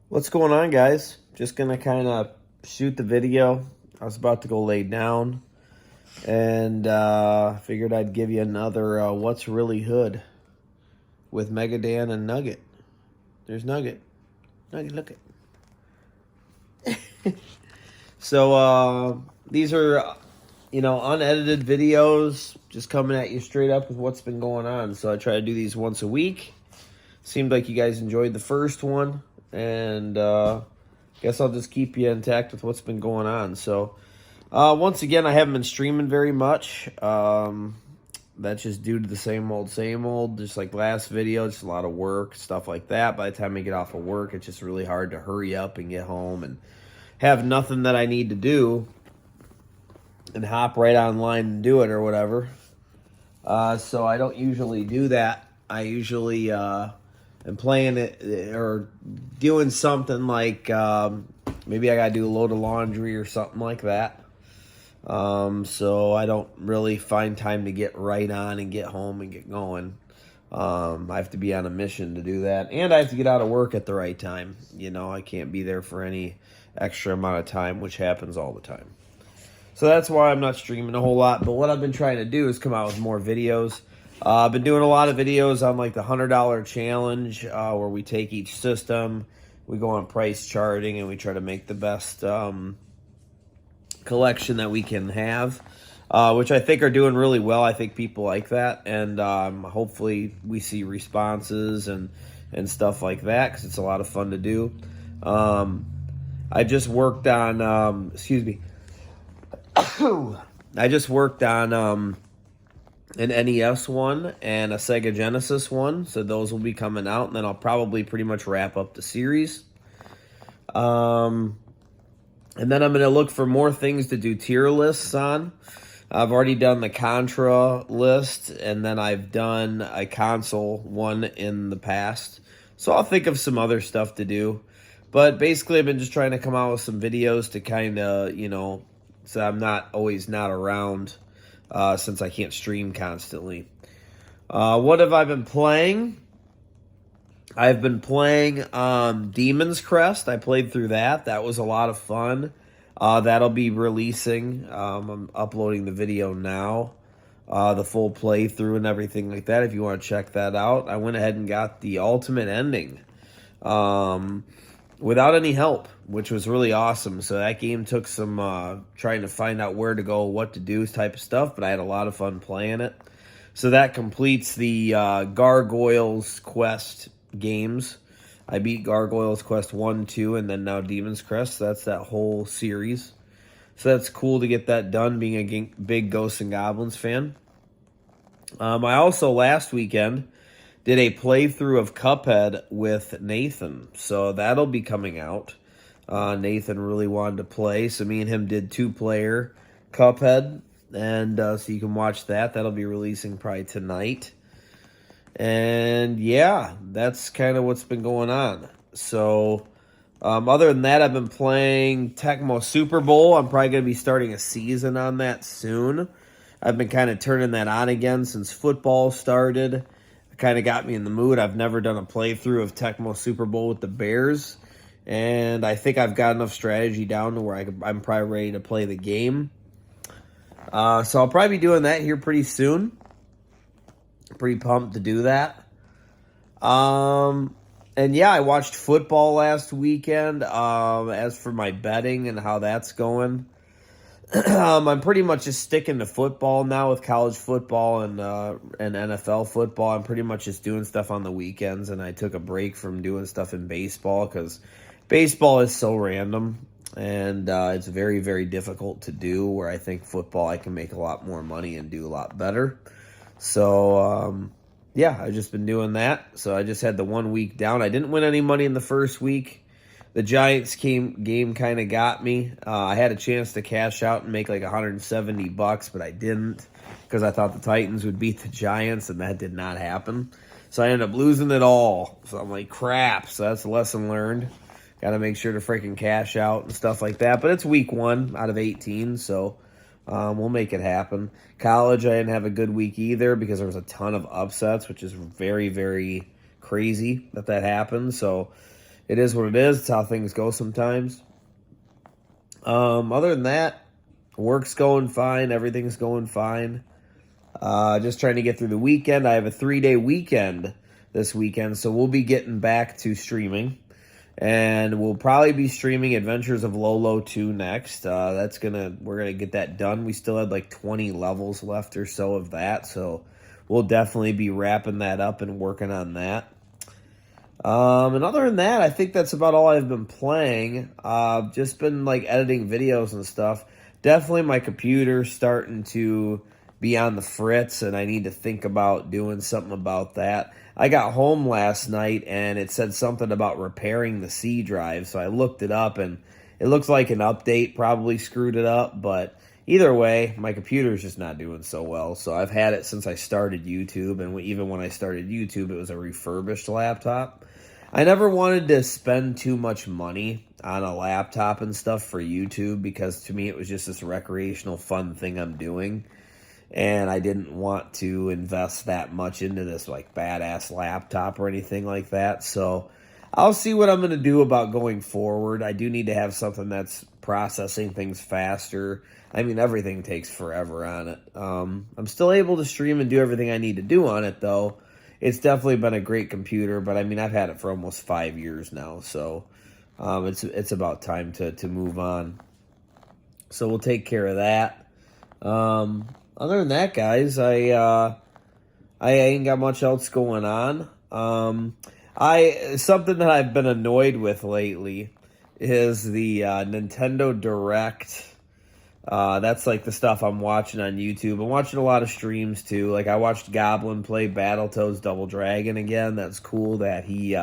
What's going on, guys? Just gonna kind of shoot the video. I was about to go lay down and figured I'd give you another What's Really Hood with Megadan and Nugget. There's Nugget. Nugget, look it. So these are, unedited videos, just coming at you straight up with what's been going on. So I try to do these once a week. Seemed like you guys enjoyed the first one, and guess I'll just keep you intact with what's been going on. So once again, I haven't been streaming very much. That's just due to the same old, just like last video, just a lot of work, stuff like that. By the time I get off of work, it's just really hard to hurry up and get home and have nothing that I need to do and hop right online and do it or whatever. So I don't usually do that. I usually am playing it or doing something like maybe I got to do a load of laundry or something like that. So I don't really find time to get right on and get home and get going. I have to be on a mission to do that. And I have to get out of work at the right time. I can't be there for any extra amount of time, which happens all the time. So that's why I'm not streaming a whole lot. But what I've been trying to do is come out with more videos. I've been doing a lot of videos on like the $100 challenge where we take each system, we go on price charting, and we try to make the best collection that we can have, which I think are doing really well. I think people like that, and hopefully we see responses and stuff like that because it's a lot of fun to do. I just worked on, I just worked on an NES one and a Sega Genesis one, so those will be coming out, and then I'll probably pretty much wrap up the series. And then I'm going to look for more things to do tier lists on. I've already done the Contra list, and then I've done a console one in the past. So I'll think of some other stuff to do. But basically, I've been just trying to come out with some videos to kind of, so I'm not always not around since I can't stream constantly. What have I been playing? I've been playing Demon's Crest. I played through that. That was a lot of fun. That'll be releasing. I'm uploading the video now. The full playthrough and everything like that, if you want to check that out. I went ahead and got the ultimate ending without any help, which was really awesome. So that game took some trying to find out where to go, what to do type of stuff, but I had a lot of fun playing it. So that completes the Gargoyles Quest games. I beat Gargoyles Quest 1, 2, and then now Demon's Crest. So that's that whole series. So that's cool to get that done, being a big Ghosts and Goblins fan. I also, last weekend, did a playthrough of Cuphead with Nathan. So that'll be coming out. Nathan really wanted to play, so me and him did 2-player Cuphead. And so you can watch that. That'll be releasing probably tonight. And yeah, that's kind of what's been going on. So other than that, I've been playing Tecmo Super Bowl. I'm probably going to be starting a season on that soon. I've been kind of turning that on again since football started. It kind of got me in the mood. I've never done a playthrough of Tecmo Super Bowl with the Bears. And I think I've got enough strategy down to where I'm probably ready to play the game. So I'll probably be doing that here pretty soon. Pretty pumped to do that. And yeah, I watched football last weekend. As for my betting and how that's going, I'm pretty much just sticking to football now with college football and NFL football. I'm pretty much just doing stuff on the weekends, and I took a break from doing stuff in baseball because baseball is so random. And it's very, very difficult to do, where I think football I can make a lot more money and do a lot better. So, yeah, I've just been doing that. So I just had the 1 week down. I didn't win any money in the first week. The Giants game kind of got me. I had a chance to cash out and make like $170, but I didn't because I thought the Titans would beat the Giants, and that did not happen. So I ended up losing it all. So I'm like, crap. So that's a lesson learned. Got to make sure to freaking cash out and stuff like that. But it's week 1 out of 18, so we'll make it happen. College, I didn't have a good week either because there was a ton of upsets, which is very, very crazy that happened. So it is what it is. It's how things go sometimes. Other than that, work's going fine. Everything's going fine. Just trying to get through the weekend. I have a 3-day weekend this weekend, so we'll be getting back to streaming. And we'll probably be streaming Adventures of Lolo 2 next. We're gonna get that done. We still had like 20 levels left or so of that, so we'll definitely be wrapping that up and working on that. And other than that, I think that's about all I've been playing. Just been like editing videos and stuff. Definitely my computer's starting to be on the fritz, and I need to think about doing something about that. I got home last night, and it said something about repairing the C drive, so I looked it up, and it looks like an update probably screwed it up, but either way, my computer's just not doing so well. So I've had it since I started YouTube, and even when I started YouTube, it was a refurbished laptop. I never wanted to spend too much money on a laptop and stuff for YouTube, because to me it was just this recreational fun thing I'm doing. And I didn't want to invest that much into this like badass laptop or anything like that. So I'll see what I'm going to do about going forward. I do need to have something that's processing things faster. I mean, everything takes forever on it. I'm still able to stream and do everything I need to do on it, though. It's definitely been a great computer, but I mean, I've had it for almost 5 years now. So it's about time to move on. So we'll take care of that. Other than that, guys, I ain't got much else going on. Something that I've been annoyed with lately is the Nintendo Direct. That's like the stuff I'm watching on YouTube. I'm watching a lot of streams too. Like I watched Goblin play Battletoads Double Dragon again. That's cool that he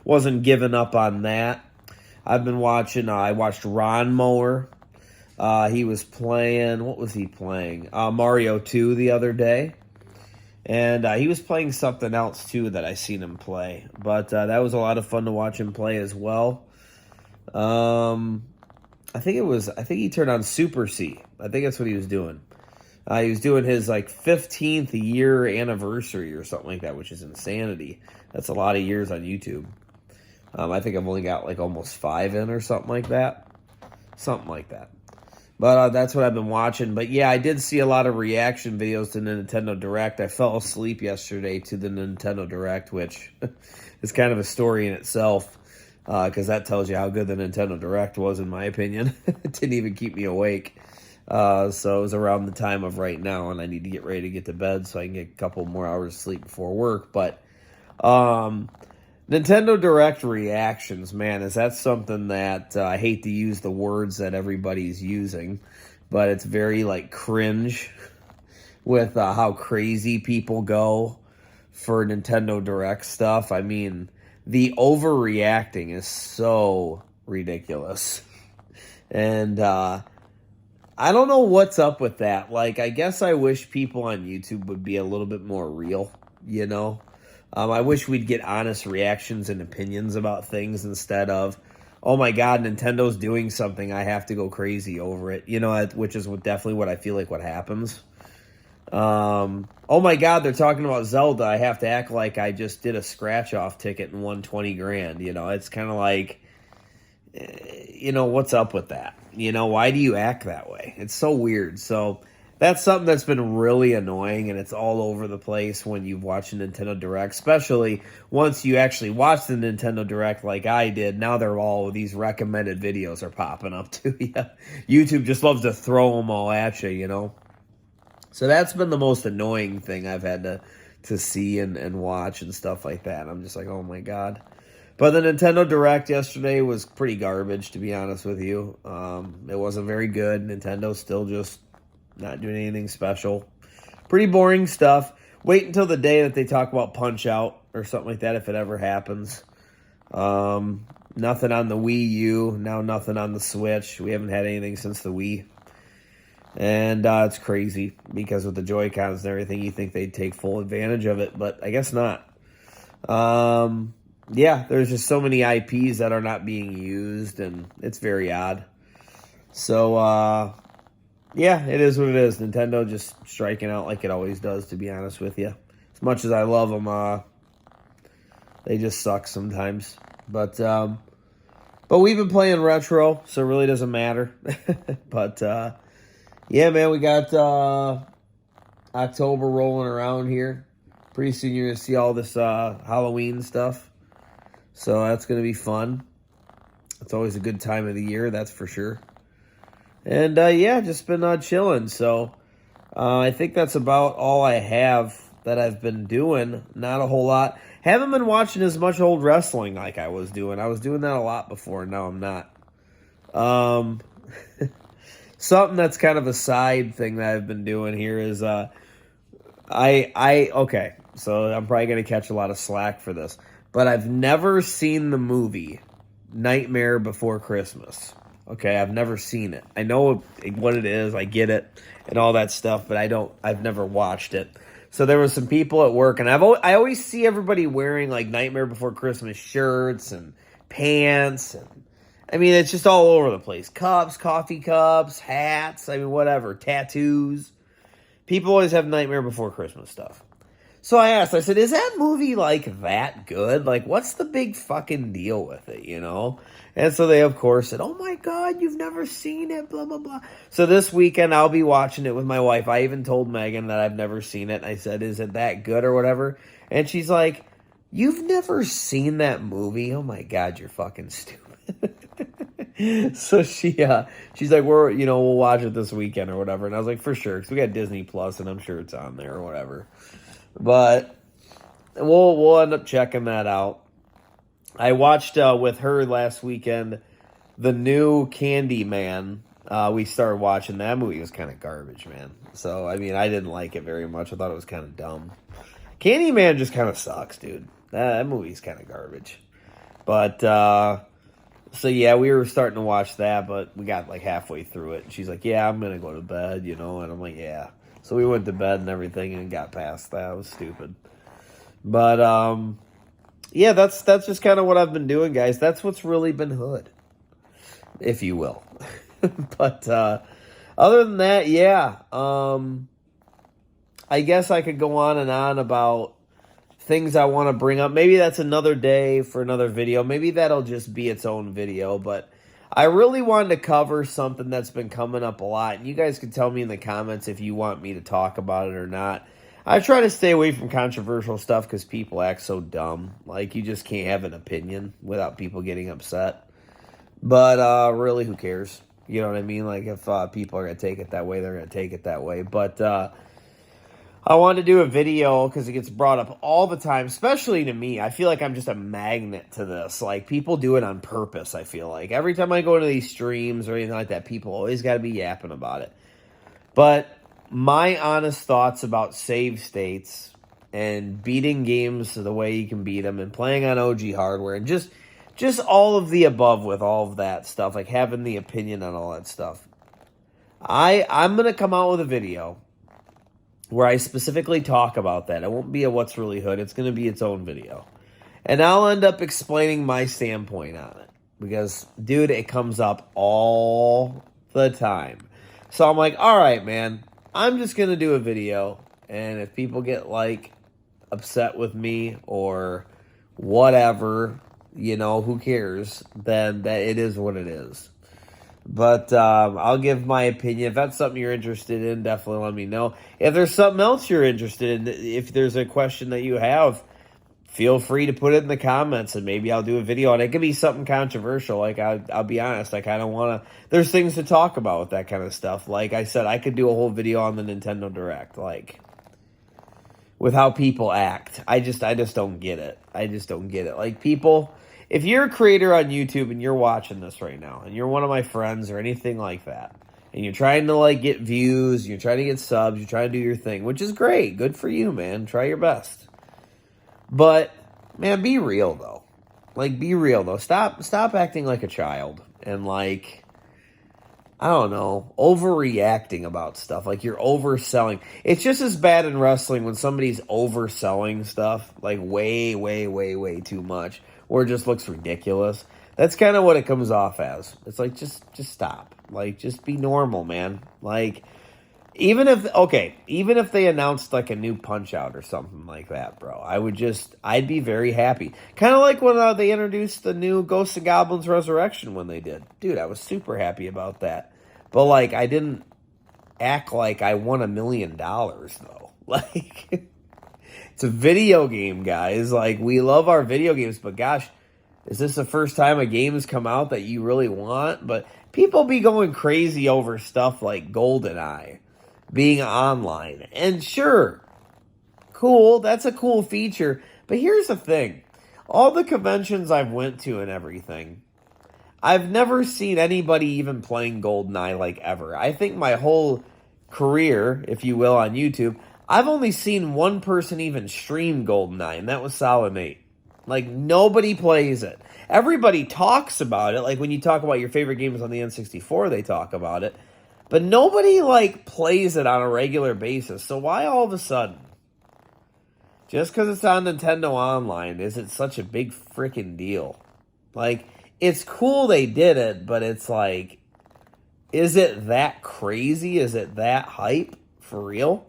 wasn't giving up on that. I've been watching. I watched Ron Mower. He was playing, what was he playing? Mario 2 the other day. And he was playing something else too that I seen him play. But that was a lot of fun to watch him play as well. I think he turned on Super C. I think that's what he was doing. He was doing his like 15th year anniversary or something like that, which is insanity. That's a lot of years on YouTube. I think I've only got like almost 5 in or something like that. Something like that. But that's what I've been watching. But yeah, I did see a lot of reaction videos to the Nintendo Direct. I fell asleep yesterday to the Nintendo Direct, which is kind of a story in itself. Because that tells you how good the Nintendo Direct was, in my opinion. It didn't even keep me awake. So it was around the time of right now, and I need to get ready to get to bed so I can get a couple more hours of sleep before work. But Nintendo Direct reactions, man, is that something that I hate to use the words that everybody's using, but it's very like cringe with how crazy people go for Nintendo Direct stuff. I mean, the overreacting is so ridiculous. And I don't know what's up with that. Like, I guess I wish people on YouTube would be a little bit more real, you know? I wish we'd get honest reactions and opinions about things instead of, oh my God, Nintendo's doing something, I have to go crazy over it. You know, which is definitely what I feel like what happens. Oh my God, they're talking about Zelda, I have to act like I just did a scratch-off ticket and won 20 grand. You know, it's kind of like, you know, what's up with that? You know, why do you act that way? It's so weird. So that's something that's been really annoying, and it's all over the place when you've watched a Nintendo Direct, especially once you actually watch the Nintendo Direct like I did. Now they're all, these recommended videos are popping up to you. YouTube just loves to throw them all at you, you know? So that's been the most annoying thing I've had to see and watch and stuff like that. I'm just like, oh my God. But the Nintendo Direct yesterday was pretty garbage, to be honest with you. It wasn't very good. Nintendo's still just not doing anything special. Pretty boring stuff. Wait until the day that they talk about Punch-Out or something like that, if it ever happens. Nothing on the Wii U. Now nothing on the Switch. We haven't had anything since the Wii. And it's crazy because with the Joy-Cons and everything, you think they'd take full advantage of it, but I guess not. Yeah, there's just so many IPs that are not being used, and it's very odd. So, yeah, it is what it is. Nintendo just striking out like it always does, to be honest with you. As much as I love them, they just suck sometimes. But we've been playing retro, so it really doesn't matter. But yeah, man, we got October rolling around here. Pretty soon you're going to see all this Halloween stuff. So that's going to be fun. It's always a good time of the year, that's for sure. And yeah, just been chilling. So I think that's about all I have that I've been doing. Not a whole lot. Haven't been watching as much old wrestling like I was doing. I was doing that a lot before, and now I'm not. Something that's kind of a side thing that I've been doing here is okay, so I'm probably going to catch a lot of slack for this, but I've never seen the movie Nightmare Before Christmas. Okay, I've never seen it. I know what it is, I get it, and all that stuff, but I've never watched it. So there were some people at work, and I always see everybody wearing like Nightmare Before Christmas shirts and pants, and I mean it's just all over the place. Cups, coffee cups, hats, I mean whatever, tattoos. People always have Nightmare Before Christmas stuff. So I asked, I said, is that movie like that good? Like what's the big fucking deal with it, you know? And so they, of course, said, oh my God, you've never seen it, blah, blah, blah. So this weekend, I'll be watching it with my wife. I even told Megan that I've never seen it. I said, is it that good or whatever? And she's like, you've never seen that movie? Oh my God, you're fucking stupid. So she's like, we'll watch it this weekend or whatever. And I was like, for sure, because we got Disney Plus, and I'm sure it's on there or whatever. But we'll end up checking that out. I watched with her last weekend the new Candyman. We started watching that movie. It was kind of garbage, man. So, I mean, I didn't like it very much. I thought it was kind of dumb. Candyman just kind of sucks, dude. That movie's kind of garbage. But, so yeah, we were starting to watch that, but we got like halfway through it. And she's like, yeah, I'm going to go to bed, you know. And I'm like, yeah. So we went to bed and everything and got past that. It was stupid. But, yeah, that's just kind of what I've been doing, guys. That's what's really been hood, if you will. But other than that, yeah. I guess I could go on and on about things I want to bring up. Maybe that's another day for another video. Maybe that'll just be its own video. But I really wanted to cover something that's been coming up a lot. And you guys can tell me in the comments if you want me to talk about it or not. I try to stay away from controversial stuff because people act so dumb. Like, you just can't have an opinion without people getting upset. But, really, who cares? You know what I mean? Like, if people are going to take it that way, they're going to take it that way. But, I wanted to do a video because it gets brought up all the time, especially to me. I feel like I'm just a magnet to this. Like, people do it on purpose, I feel like. Every time I go to these streams or anything like that, people always got to be yapping about it. But my honest thoughts about save states and beating games the way you can beat them and playing on OG hardware and just all of the above with all of that stuff, like having the opinion on all that stuff. I'm going to come out with a video where I specifically talk about that. It won't be a What's Really Hood. It's going to be its own video. And I'll end up explaining my standpoint on it. Because, dude, it comes up all the time. So I'm like, all right, man. I'm just going to do a video, and if people get, like, upset with me or whatever, you know, who cares, then that it is what it is. But I'll give my opinion. If that's something you're interested in, definitely let me know. If there's something else you're interested in, if there's a question that you have, feel free to put it in the comments, and maybe I'll do a video on it. It could be something controversial. Like, I'll be honest, I kind of want to... There's things to talk about with that kind of stuff. Like I said, I could do a whole video on the Nintendo Direct, like, with how people act. I just don't get it. I just don't get it. Like, people... If you're a creator on YouTube and you're watching this right now, and you're one of my friends or anything like that, and you're trying to, like, get views, you're trying to get subs, you're trying to do your thing, which is great. Good for you, man. Try your best. But, man, be real, though. Like, be real, though. Stop acting like a child and, like, I don't know, overreacting about stuff. Like, you're overselling. It's just as bad in wrestling when somebody's overselling stuff, like, way, way, way, way too much, or it just looks ridiculous. That's kind of what it comes off as. It's like, just stop. Like, just be normal, man. Like, even if they announced like a new Punch Out or something like that, bro, I'd be very happy. Kind of like when they introduced the new Ghosts and Goblins Resurrection when they did. Dude, I was super happy about that. But like, I didn't act like I won $1 million though. Like, it's a video game, guys. Like, we love our video games, but gosh, is this the first time a game has come out that you really want? But people be going crazy over stuff like GoldenEye being online. And sure, cool, that's a cool feature. But here's the thing. All the conventions I've went to and everything, I've never seen anybody even playing GoldenEye like ever. I think my whole career, if you will, on YouTube, I've only seen one person even stream GoldenEye, and that was Solid8. Like, nobody plays it. Everybody talks about it. Like, when you talk about your favorite games on the N64, they talk about it. But nobody, like, plays it on a regular basis. So why all of a sudden? Just because it's on Nintendo Online, is it such a big freaking deal? Like, it's cool they did it, but it's like, is it that crazy? Is it that hype? For real?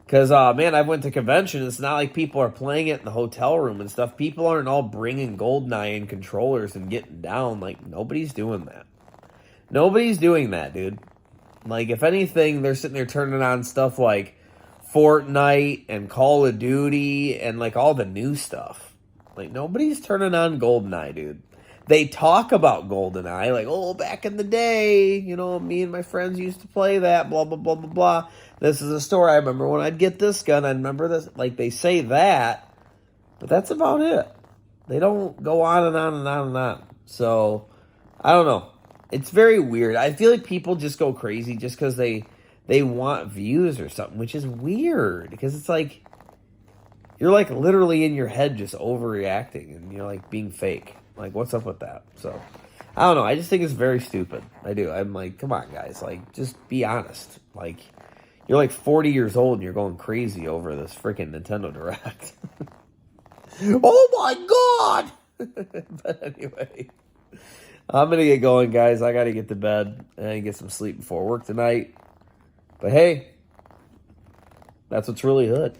Because, man, I went to conventions. It's not like people are playing it in the hotel room and stuff. People aren't all bringing GoldenEye and controllers and getting down. Like, nobody's doing that. Nobody's doing that, dude. Like, if anything, they're sitting there turning on stuff like Fortnite and Call of Duty and, like, all the new stuff. Like, nobody's turning on GoldenEye, dude. They talk about GoldenEye, like, oh, back in the day, you know, me and my friends used to play that, blah, blah, blah, blah, blah. This is a story. I remember when I'd get this gun, I remember this. Like, they say that, but that's about it. They don't go on and on and on and on. So, I don't know. It's very weird. I feel like people just go crazy just because they want views or something, which is weird. Because it's like, you're like literally in your head just overreacting and you're like being fake. Like, what's up with that? So, I don't know. I just think it's very stupid. I do. I'm like, come on, guys. Like, just be honest. Like, you're like 40 years old and you're going crazy over this freaking Nintendo Direct. Oh my God! But anyway, I'm going to get going, guys. I got to get to bed and get some sleep before work tonight. But hey, that's what's really hood.